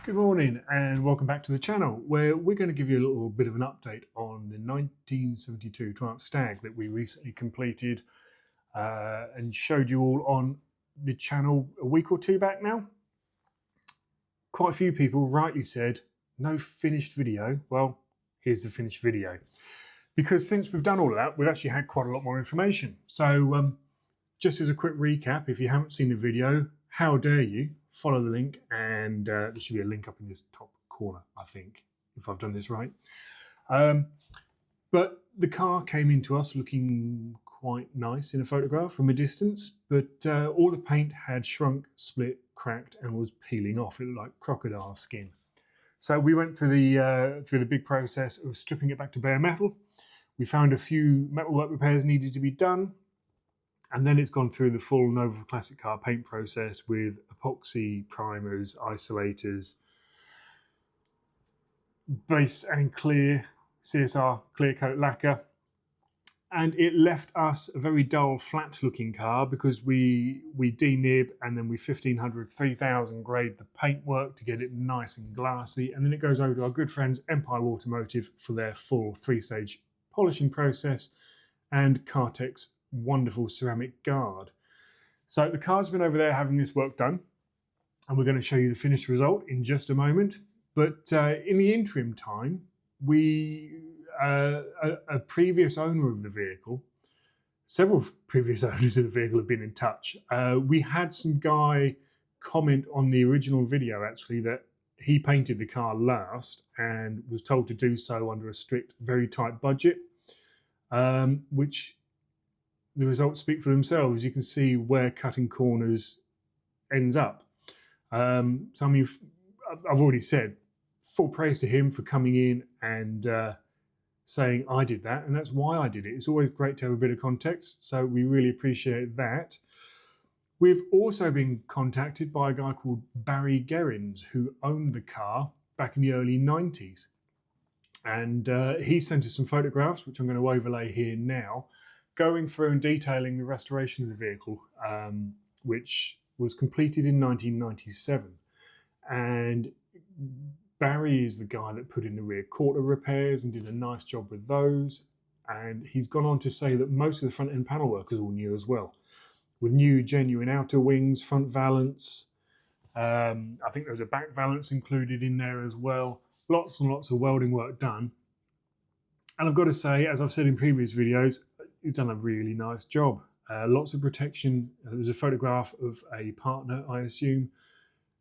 Good morning and welcome back to the channel, where we're going to give you a little bit of an update on the 1972 Triumph Stag that we recently completed and showed you all on the channel a week or two back now. Quite a few people rightly said, no finished video. Well, here's the finished video. Because since we've done all of that, we've actually had quite a lot more information. So just as a quick recap, if you haven't seen the video, how dare you? Follow the link, and there should be a link up in this top corner, I think, if I've done this right. But the car came into us looking quite nice in a photograph from a distance, but all the paint had shrunk, split, cracked, and was peeling off. It looked like crocodile skin. So we went through the big process of stripping it back to bare metal. We found a few metalwork repairs needed to be done. And then it's gone through the full Nova Classic Car paint process with epoxy, primers, isolators, base and clear, CSR clear coat lacquer. And it left us a very dull, flat looking car because we denib and then we 1500, 3000 grade the paintwork to get it nice and glassy. And then it goes over to our good friends Empire Automotive for their full 3-stage polishing process and Cartec's wonderful ceramic guard. So the car's been over there having this work done, and we're going to show you the finished result in just a moment. But in the interim time, a previous owner of the vehicle, several previous owners of the vehicle have been in touch. We had some guy comment on the original video actually that he painted the car last and was told to do so under a strict, very tight budget, which the results speak for themselves. You can see where cutting corners ends up. Some of you, I've already said, full praise to him for coming in and saying I did that, and that's why I did it. It's always great to have a bit of context, so we really appreciate that. We've also been contacted by a guy called Barry Gerrins, who owned the car back in the early 90s. And he sent us some photographs, which I'm going to overlay here now, going through and detailing the restoration of the vehicle, which was completed in 1997. And Barry is the guy that put in the rear quarter repairs and did a nice job with those. And he's gone on to say that most of the front end panel work is all new as well, with new genuine outer wings, front valance. I think there was a back valance included in there as well. Lots and lots of welding work done. And I've got to say, as I've said in previous videos, he's done a really nice job. Lots of protection. There's a photograph of a partner, I assume,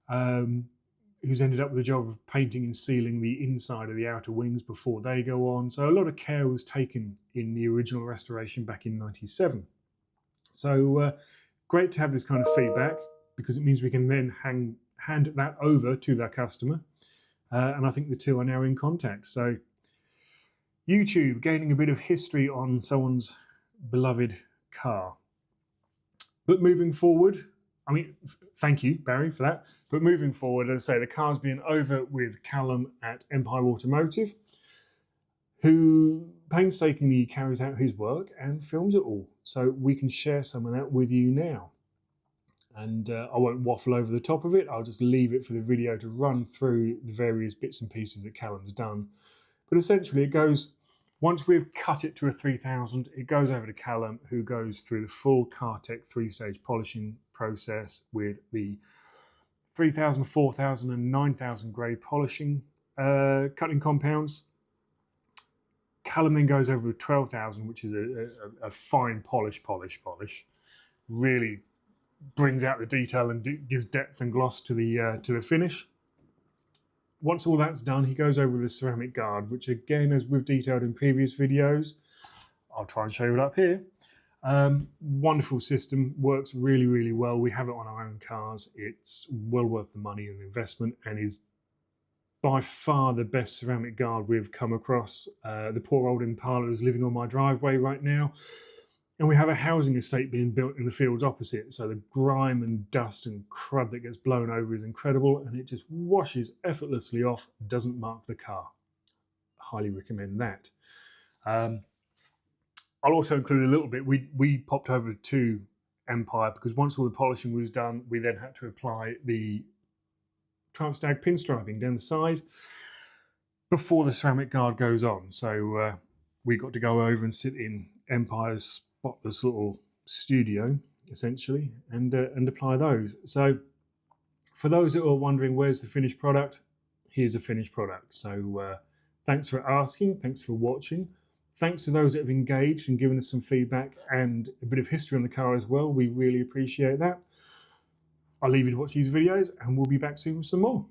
who's ended up with the job of painting and sealing the inside of the outer wings before they go on. So a lot of care was taken in the original restoration back in '97. So great to have this kind of feedback, because it means we can then hand that over to their customer. And I think the two are now in contact. So YouTube, gaining a bit of history on someone's beloved car. But moving forward, I mean, thank you, Barry, for that. But moving forward, as I say, the car's been over with Callum at Empire Automotive, who painstakingly carries out his work and films it all. So we can share some of that with you now. And I won't waffle over the top of it. I'll just leave it for the video to run through the various bits and pieces that Callum's done. But essentially it goes, once we've cut it to a 3000, it goes over to Callum, who goes through the full Cartec 3-stage polishing process with the 3000, 4000 and 9000 grade polishing cutting compounds. Callum then goes over with 12,000, which is a fine polish. Really brings out the detail and gives depth and gloss to the finish. Once all that's done, he goes over with the ceramic guard, which again, as we've detailed in previous videos, I'll try and show it up here. Wonderful system, works really, really well. We have it on our own cars. It's well worth the money and the investment, and is by far the best ceramic guard we've come across. The poor old Impala is living on my driveway right now. And we have a housing estate being built in the fields opposite, so the grime and dust and crud that gets blown over is incredible, and it just washes effortlessly off, doesn't mark the car. Highly recommend that. I'll also include a little bit. We popped over to Empire because once all the polishing was done, we then had to apply the Triumph Stag pinstriping down the side before the ceramic guard goes on. So we got to go over and sit in Empire's spotless little studio, essentially, and apply those. So for those that are wondering where's the finished product, here's a finished product. So thanks for asking, thanks for watching. Thanks to those that have engaged and given us some feedback and a bit of history on the car as well. We really appreciate that. I'll leave you to watch these videos and we'll be back soon with some more.